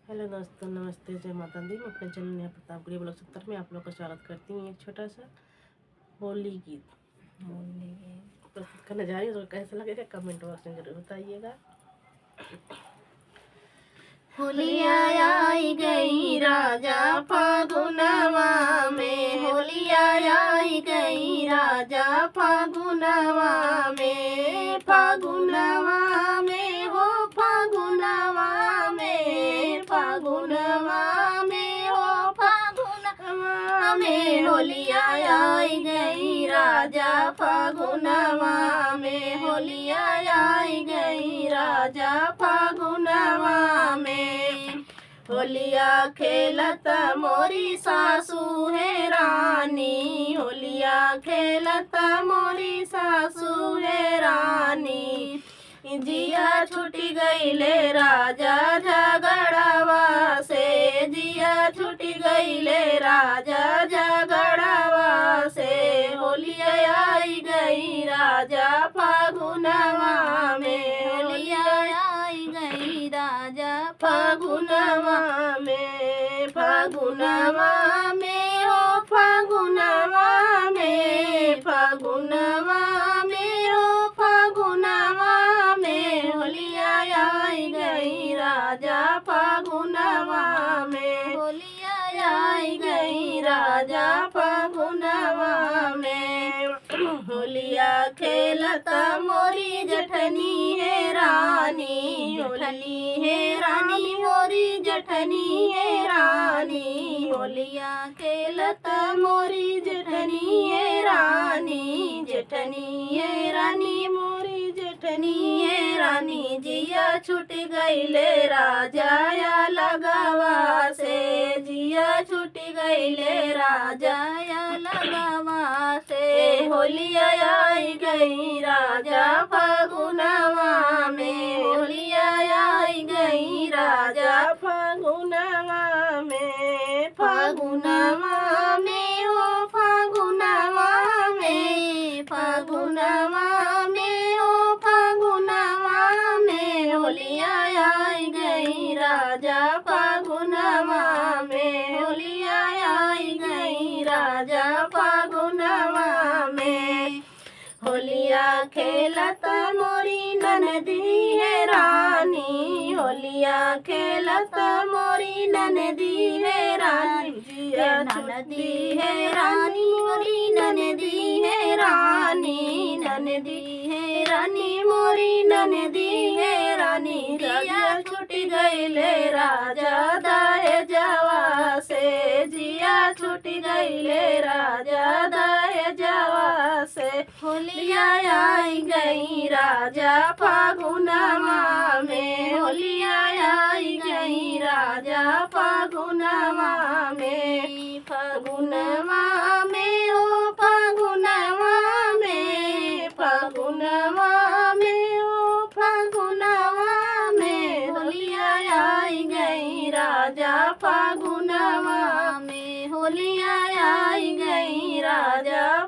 Hello दोस्तों, नमस्ते, जय माता दी। मैं अपने चैनल नेहा प्रतापगढ़ी ब्लॉग 70 में आप लोग का स्वागत करती हूँ। एक छोटा सा होली गीत प्रस्तुत करने जा रही हूँ। तो कैसा लगेगा कमेंट बॉक्स में जरूर बताइएगा। होलिया आई गई राजा फागुनवा में, होलिया आई गई राजा फागुनवा में, फागुनवा में हो फागुनवा में, फागुनवा में हो फागुनवा में, होलिया आई गई राजा फागुनवा में, होलिया आई गई राजा फागुनवा में। होलिया खेलत मोरी सासू है रानी, होलिया खेलत मोरी सासू है रानी, जिया छुटी गईले राजा झगड़वा से, जिया छुटी गईले राजा झगड़वा से, होलिया आई गई राजा फागुनवा में, होलिया आई गई राजा फागुनवा में, फागुनवा में हो फागुनवा में, फागुनवा में हो फागुनवा में, होलिया आई गई राजा फागुनवा में, होलिया आई गई राजा फागुनवा में। होलिया खेलत मोरी जठनी है रानी, होली है रानी मोरी जठनी है रानी, होलिया खेलत मोरी जठनी है रानी, जठनी है रानी मोरी जठनी है रानी, जिया छूट गईले राजा या लगावा से, जिया छूट गईले राजा या लगावा से, होलिया आई गई राजा फागुनवा में, होलिया आई गई राजा फागुनवा में, फागुनवा में हो फागुनवा में, फागुनवा में हो फागुनवा में, होलिया आई गई राजा फागुनवा में, होलिया आई गई राजा फागुनवा में। होलिया खेलत मोरी ननदी है रानी, होलिया खेलत मोरी ननदी है रानी, जिया ननदी है रानी मोरी ननदी है रानी, ननदी है रानी मोरी ननदी है रानी, जिया छूट गईले राजा दाहे जवा से, जिया छूट गईले राजा दाहे जवा से, होलिया आई गई राजा फागुनवा में, होलिया आई गई राजा फागुनवा में, फागुनवा में हो फागुनवा में, फागुनवा में हो फागुनवा में, होलिया आई गई राजा फागुनवा में, होलिया आई गई राजा